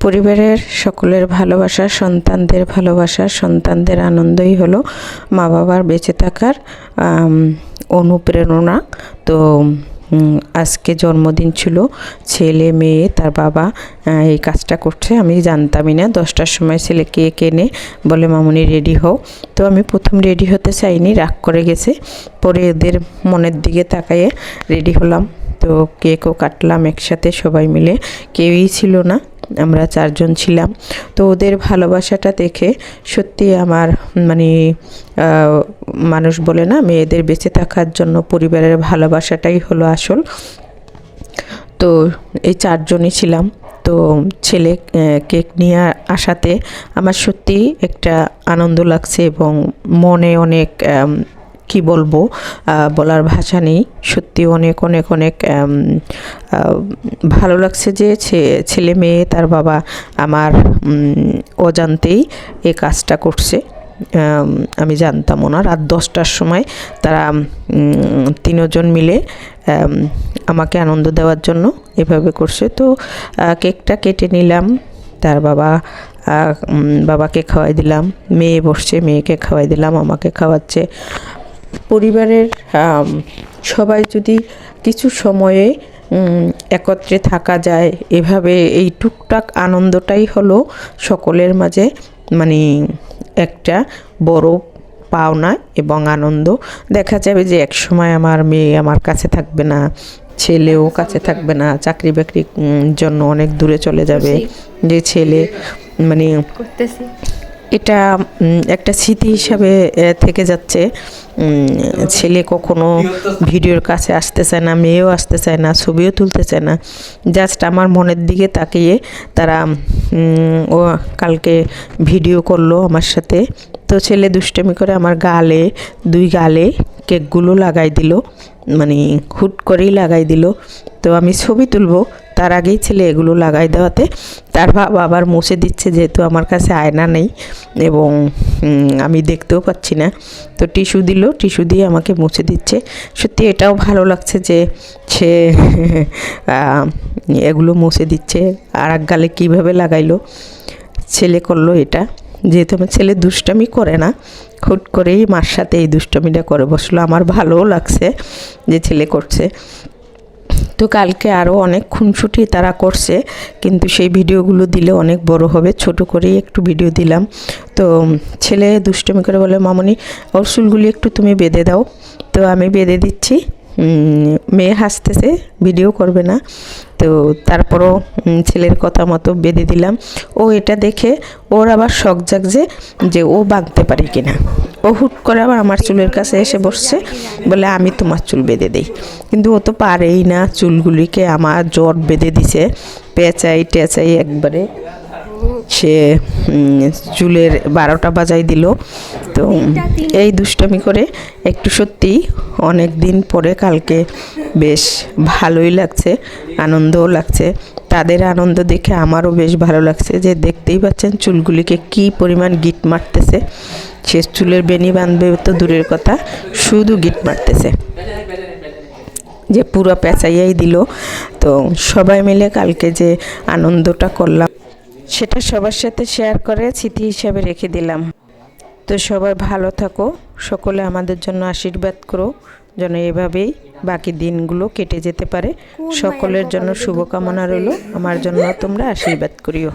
পরিবারের সকলের ভালোবাসা, সন্তানদের ভালোবাসা, সন্তানদের আনন্দই হলো মা বাবার বেঁচে থাকার অনুপ্রেরণা। তো আজকে জন্মদিন ছিল, ছেলে মেয়ে তার বাবা এই কাজটা করছে। আমি জানতামই না। 10টার সময় ছেলে কেক এনে বলে মামুনি রেডি হও। তো আমি প্রথম রেডি হতে চাইনি, রাগ করে গেছে। পরে এদের মনের দিকে তাকিয়ে রেডি হলাম। তো কেকও কাটলাম একসাথে সবাই মিলে, কেউই ছিল না, আমরা 4 জন ছিলাম। তো ওদের ভালোবাসাটা দেখে সত্যি আমার মানুষ বলে না, মেয়েদের বেঁচে থাকার জন্য পরিবারের ভালোবাসাটাই হলো আসল। তো এই 4 জনই ছিলাম। তো ছেলে কেক নিয়ে আসাতে আমার সত্যি একটা আনন্দ লাগছে এবং মনে অনেক কি বলবো, বলার ভাষা নেই। সত্যি অনেক অনেক অনেক ভালো লাগছে যে ছেলে মেয়ে তার বাবা আমার অজান্তেই এই কাজটা করছে। আমি জানতামও না। রাত 10টার সময় তারা 3 জন মিলে আমাকে আনন্দ দেওয়ার জন্য এভাবে করছে। তো কেকটা কেটে নিলাম, তার বাবাকে খাওয়াই দিলাম, মেয়ে বসছে, মেয়েকে খাওয়াই দিলাম, আমাকে খাওয়াচ্ছে। পরিবারের সবাই যদি কিছু সময়ে একত্রে থাকা যায়, এভাবে এই টুকটাক আনন্দটাই হলো সকলের মাঝে একটা বড় পাওনা এবং আনন্দ। দেখা যাবে যে এক সময় আমার মেয়ে আমার কাছে থাকবে না, ছেলেও কাছে থাকবে না, চাকরি বাকরির জন্য অনেক দূরে চলে যাবে। যে ছেলে এটা একটা স্মৃতি হিসাবে থেকে যাচ্ছে। ছেলে কখনো ভিডিওর কাছে আসতে চায় না, মেয়েও আসতে চায় না, ছবিও তুলতে চায় না। জাস্ট আমার মনের দিকে তাকিয়ে তারা ও কালকে ভিডিও করলো আমার সাথে। তো ছেলে দুষ্টামি করে আমার গালে 2 গালে কেকগুলো লাগাই দিল, হুট করেই লাগাই দিল। তো আমি ছবি তুলবো তার আগেই ছেলে এগুলো লাগাই দেওয়াতে তার বাবা আবার মুছে দিচ্ছে, যেহেতু আমার কাছে আয়না নেই এবং আমি দেখতেও পাচ্ছি না। তো টিস্যু দিল, টিস্যু দিয়ে আমাকে মুছে দিচ্ছে। সত্যি এটাও ভালো লাগছে যে সে এগুলো মুছে দিচ্ছে। আর এক গালে কীভাবে লাগাইলো, ছেলে করলো এটা। যেহেতু আমার ছেলে দুষ্টামি করে না, হুট করেই মার সাথে এই দুষ্টামিটা করে বসলো। আমার ভালোও লাগছে যে ছেলে করছে। তো কালকে আরও অনেক খুনসুটি তারা করছে, কিন্তু সেই ভিডিওগুলো দিলে অনেক বড় হবে, ছোট করেই একটু ভিডিও দিলাম। তো ছেলে দুষ্টমি করে বলে মামনি ওর চুলগুলি একটু তুমি বেঁধে দাও। তো আমি বেঁধে দিচ্ছি। মেয়ে হাসতেছে, ভিডিও করবে না। তো তারপরও ছেলের কথা মতো বেঁধে দিলাম। ও এটা দেখে ওর আবার শখ জাগছে যে ও বাঁধতে পারে কিনা। ও হুট করে আবার আমার চুলের কাছে এসে বসছে, বলে আমি তোমার চুল বেঁধে দিই। কিন্তু ও তো পারেই না, চুলগুলিকে আমার জট বেঁধে দিছে, পেঁচাই টেচাই একবারে সে চুলের 12টা বাজাই দিল। তো এই দুষ্টামি করে একটু সত্যি অনেক দিন পরে কালকে বেশ ভালোই লাগছে, আনন্দও লাগছে। তাদের আনন্দ দেখে আমারও বেশ ভালো লাগছে, যে দেখতেই পাচ্ছেন চুলগুলিকে কি পরিমাণ গিট মারতেছে। সে চুলের বেনি বাঁধবে তো দূরের কথা, শুধু গিট মারতেছে, যে পুরো পেঁচাইয়াই দিল। তো সবাই মিলে কালকে যে আনন্দটা করলাম সেটা সবার সাথে শেয়ার করে স্মৃতি হিসাবে রেখে দিলাম। তো সবাই ভালো থাকো, সকলে আমাদের জন্য আশীর্বাদ করো যেন এভাবেই বাকি দিনগুলো কেটে যেতে পারে। সকলের জন্য শুভকামনা রইল, আমার জন্য তোমরা আশীর্বাদ করিও।